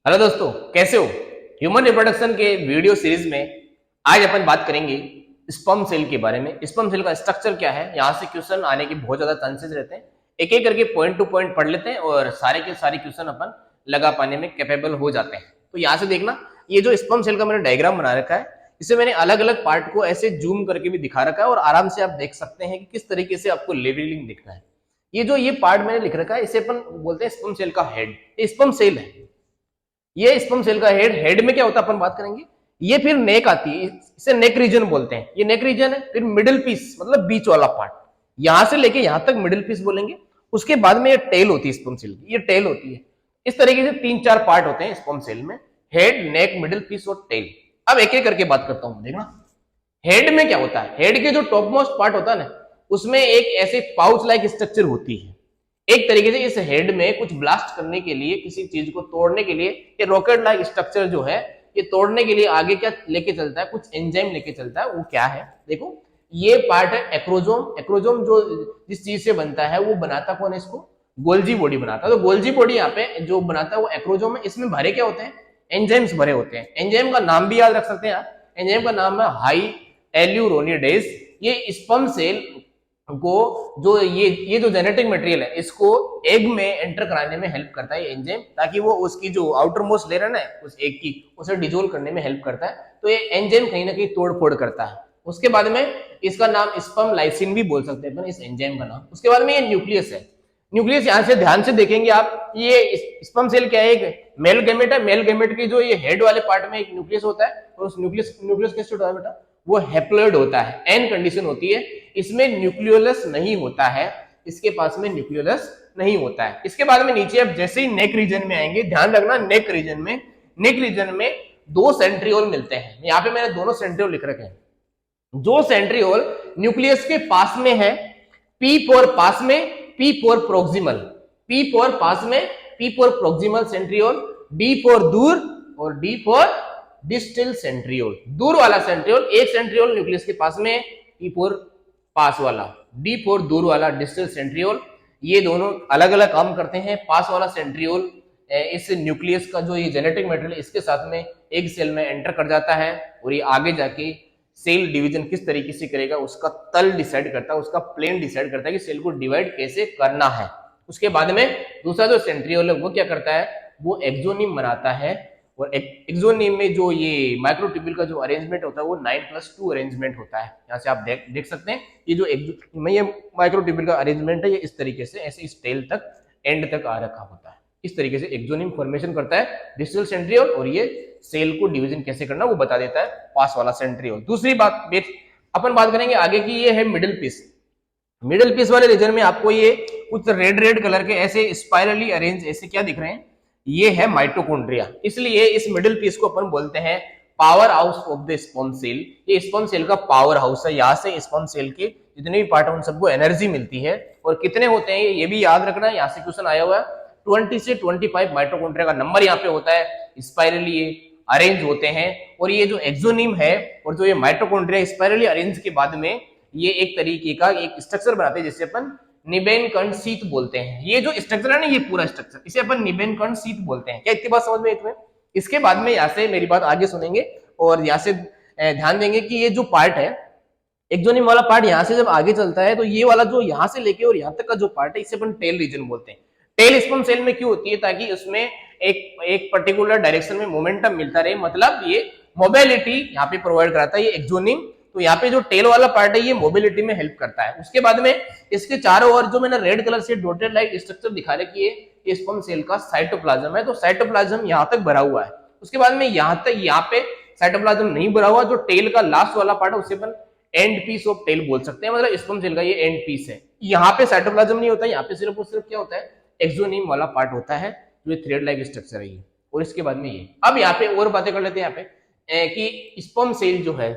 Hello दोस्तों, कैसे हो। ह्यूमन रिप्रोडक्शन के वीडियो सीरीज में आज अपन बात करेंगे स्पर्म सेल के बारे में। स्पर्म सेल का स्ट्रक्चर क्या है, यहाँ से क्वेश्चन आने के बहुत ज्यादा चांसेस रहते हैं। एक एक करके पॉइंट टू पॉइंट पढ़ लेते हैं और सारे के सारे क्वेश्चन अपन लगा पाने में कैपेबल हो जाते हैं। तो यहाँ से देखना, ये जो स्पर्म सेल का मैंने डायग्राम बना रखा है, इसे मैंने अलग अलग पार्ट को ऐसे जूम करके भी दिखा रखा है और आराम से आप देख सकते हैं कि किस तरीके से आपको लेवलिंग दिखना है। ये पार्ट मैंने लिख रखा है, इसे अपन बोलते हैं स्पर्म सेल का हेड। स्पर्म सेल है, ये स्पर्म सेल का हेड में क्या होता है अपन बात करेंगे। ये फिर नेक आती है, इसे नेक रीजन बोलते हैं। ये नेक रीजन है, फिर मिडिल पीस मतलब बीच वाला पार्ट, यहां से लेके यहां तक मिडिल पीस बोलेंगे। उसके बाद में ये टेल होती है स्पर्म सेल की, ये टेल होती है। इस तरीके से तीन चार पार्ट होते हैं स्पर्म सेल में, हेड, नेक, मिडिल पीस और टेल। अब एक एक करके बात करता हूं, देखना हेड में क्या होता है। हेड के जो टॉप मोस्ट पार्ट होता है ना, उसमें एक ऐसे पाउच लाइक स्ट्रक्चर होती है। एक तरीके से इस हेड में कुछ ब्लास्ट करने के लिए, किसी चीज को तोड़ने के लिए, ये रॉकेट लाइक स्ट्रक्चर जो है, ये तोड़ने के लिए आगे क्या लेके चलता है, कुछ एंजाइम लेके चलता है। वो क्या है, देखो ये पार्ट है एक्रोजोम। एक्रोजोम जो जिस चीज से बनता है वो बनाता कौन है, इसको गोल्जी बॉडी बनाता है। तो गोल्जी बॉडी यहाँ पे जो बनाता है वो एक्रोजोम है। इसमें भरे क्या होते हैं, एंजाइम्स भरे होते हैं। एंजाइम का नाम भी याद रख सकते हैं आप, एंजाइम का नाम है हाई एल्यूरोनिडेज। ये स्पर्म सेल को जो ये जो जेनेटिक मटेरियल है, इसको एग में एंटर कराने में हेल्प करता है एंजाइम, ताकि वो उसकी जो आउटर मोस्ट लेयर है ना उस एग की, उसे डिजोल्व करने में हेल्प करता है। तो ये एंजाइम कहीं ना कहीं तोड़ फोड़ करता है। उसके बाद में इसका नाम स्पर्म लाइसिन भी बोल सकते हैं इस एंजाइम का नाम। उसके बाद में ये न्यूक्लियस है। न्यूक्लियस यहाँ से ध्यान से देखेंगे आप, ये स्पर्म सेल क्या है, एक मेल गैमेट है। मेल गैमेट की जो ये हेड वाले पार्ट में एक न्यूक्लियस होता है, और उस न्यूक्लियस कैसे होता है बेटा, वो हैप्लॉइड होता है, एन कंडीशन होती है। इसमें न्यूक्लियोलस नहीं होता है, इसके पास में न्यूक्लियोलस नहीं होता है। इसके बाद में नीचे अब जैसे ही नेक रीजन में आएंगे, ध्यान रखना नेक रीजन में दो सेंट्रियोल मिलते हैं। यहाँ पे मैंने दोनों सेंट्रियोल लिख रखे हैं। जो सेंट्रियोल न्यूक्लियस के पास में है, पी फॉर पास में, P for proximal, P for पास में, P for proximal centriole, D for दूर और डी फॉर डिस्टल सेंट्रियोल। दूर वाला सेंट्रियोल, एक सेंट्रियोल न्यूक्लियस के पास में, पी फॉर पास वाला, डी फॉर दूर वाला डिस्टल सेंट्रियोल। ये दोनों अलग अलग काम करते हैं। पास वाला सेंट्रियोल इस न्यूक्लियस का जो ये जेनेटिक मटेरियल इसके साथ में एक सेल में एंटर कर जाता है, और ये आगे जाके सेल डिवीजन किस तरीके से करेगा उसका तल डिसाइड करता है, उसका प्लेन डिसाइड करता है कि सेल को डिवाइड कैसे करना है। उसके बाद में दूसरा जो सेंट्रियोल है वो क्या करता है, वो एक्सोनिम बनाता है। और एक्सोनिम में जो ये माइक्रोट्यूब्यूल का जो अरेंजमेंट होता है वो 9+2 अरेंजमेंट होता है। यहाँ से आप देख सकते हैं ये जो ये माइक्रोट्यूब्यूल का अरेंजमेंट है, ये इस तरीके से ऐसे इस टेल तक एंड तक आ रखा होता है। इस तरीके से एक्सोनिम फॉर्मेशन करता है डिस्टल सेंट्रियोल, और ये सेल को डिवीजन कैसे करना वो बता देता है पास वाला सेंट्रियोल। दूसरी बात अपन बात करेंगे आगे की, ये है मिडिल पीस। मिडिल पीस वाले रीजन में आपको ये कुछ रेड कलर के ऐसे स्पाइरली अरेंज ऐसे क्या दिख रहे हैं, ये है माइटोकॉन्ड्रिया। इसलिए इस मिडिल पीस को अपन बोलते हैं powerhouse of the sperm cell. ये स्पर्म सेल का पावर हाउस है। यहाँ से स्पर्म सेल के जितने भी पार्ट है उन सबको एनर्जी मिलती है। और कितने होते हैं ये भी याद रखना है, यहाँ से क्वेश्चन आया हुआ है। 20 से 25 माइटोकॉन्ड्रिया का नंबर यहाँ पे होता है, स्पाइरली अरेंज होते हैं। और ये जो एक्सोनिम है और जो ये माइटोकॉन्ड्रिया स्पाइरली अरेंज के बाद में ये एक तरीके का एक स्ट्रक्चर बनाते हैं जिसे अपन निबेनकर्ण शीत बोलते हैं। ये जो स्ट्रक्चर है ना, ये पूरा स्ट्रक्चर इसे अपन निबेनकर्ण शीत बोलते हैं। क्या इतनी बात समझ में इतने? इसके बाद में यहाँ से मेरी बात आगे सुनेंगे और यहाँ से ध्यान देंगे कि ये जो पार्ट है एक्सोनिम वाला पार्ट, यहाँ से जब आगे चलता है तो ये वाला जो यहाँ से लेके और यहाँ तक का जो पार्ट है इसे अपन टेल रीजन बोलते हैं। टेल स्पर्म सेल में क्यों होती है, ताकि उसमें एक पर्टिकुलर डायरेक्शन में मोमेंटम मिलता रहे, मतलब ये मोबिलिटी यहाँ पे प्रोवाइड कराता है ये एक्सोनिम। तो यहाँ पे जो टेल वाला पार्ट है ये मोबिलिटी में हेल्प करता है। उसके बाद में इसके चारों ओर जो मैंने रेड कलर से डॉटेड लाइट स्ट्रक्चर दिखा रखी है, ये स्पर्म सेल का साइटोप्लाज्म है। तो साइटोप्लाज्म यहाँ तक भरा हुआ है। उसके बाद में यहाँ पे साइटोप्लाज्म नहीं भरा हुआ, जो टेल का लास्ट वाला पार्ट है उसे अपन एंड पीस ऑफ टेल बोल सकते हैं, मतलब स्पर्म सेल का ये एंड पीस है। यहाँ पे साइटोप्लाज्म नहीं होता, यहाँ पे सिर्फ और सिर्फ क्या होता है, एक्सोनिम वाला पार्ट होता है, जो थ्रेड लाइक स्ट्रक्चर है ये। और इसके बाद में ये, अब यहाँ पे और बातें कर लेते हैं यहाँ पे कि स्पर्म सेल जो है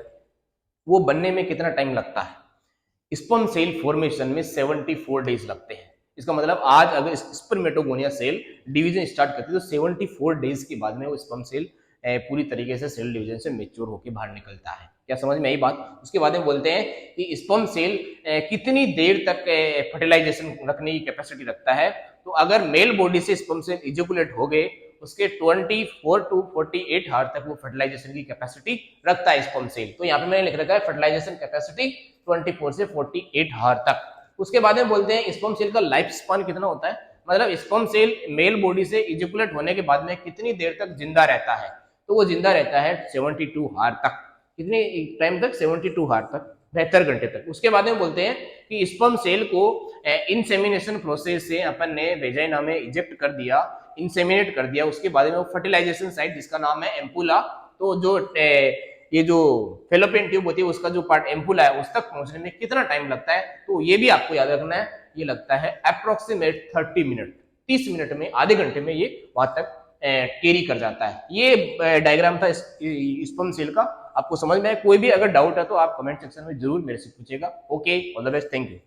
वो बनने में कितना टाइम लगता है। स्पर्म सेल फॉर्मेशन में 74 डेज लगते हैं। इसका मतलब आज अगर स्पर्मेटोगोनिया सेल डिवीजन स्टार्ट करती है तो 74 डेज के बाद में वो स्पर्म सेल पूरी तरीके से सेल डिवीजन से मैच्योर होकर बाहर निकलता है। क्या समझ में आई बात? उसके बाद में बोलते हैं कि स्पर्म सेल कितनी देर तक फर्टिलाइजेशन रखने की कैपेसिटी रखता है। तो अगर मेल बॉडी से स्पर्म सेल इजैकुलेट हो गए उसके 24 टू 48 हार्स तक वो फर्टिलाइजेशन की कैपेसिटी रखता है स्पर्म सेल। तो यहाँ पे मैंने लिख रखा है फर्टिलाइजेशन कैपेसिटी 24 से 48 हार्स तक। उसके बाद में बोलते हैं स्पर्म सेल का लाइफ स्पान कितना होता है, मतलब स्पर्म सेल मेल बॉडी से इजैकुलेट होने के बाद में कितनी देर तक जिंदा रहता है। तो वो जिंदा रहता है 72 हार्स तक। कितने टाइम तक? 72 हार्स तक, 72 घंटे तक। उसके बाद में बोलते हैं कि स्पर्म सेल को इंसेमिनेशन प्रोसेस से अपन ने वेजाइना में इजेक्ट कर दिया, इंसेमिनेट कर दिया, उसके बाद में वो फर्टिलाइजेशन साइट जिसका नाम है एम्पुला, तो जो ये जो फेलोपियन ट्यूब होती है उसका जो पार्ट एम्पुला है उस तक पहुंचने में कितना टाइम लगता है, तो ये भी आपको याद रखना है। ये लगता है अप्रोक्सीमेट 30 मिनट, 30 मिनट में, आधे घंटे में ये वहां तक कैरी कर जाता है। ये डायग्राम था स्पर्म सेल का। आपको समझ में है? कोई भी अगर डाउट है तो आप कमेंट सेक्शन में जरूर मेरे से पूछेगा। Okay, all the best, thank you.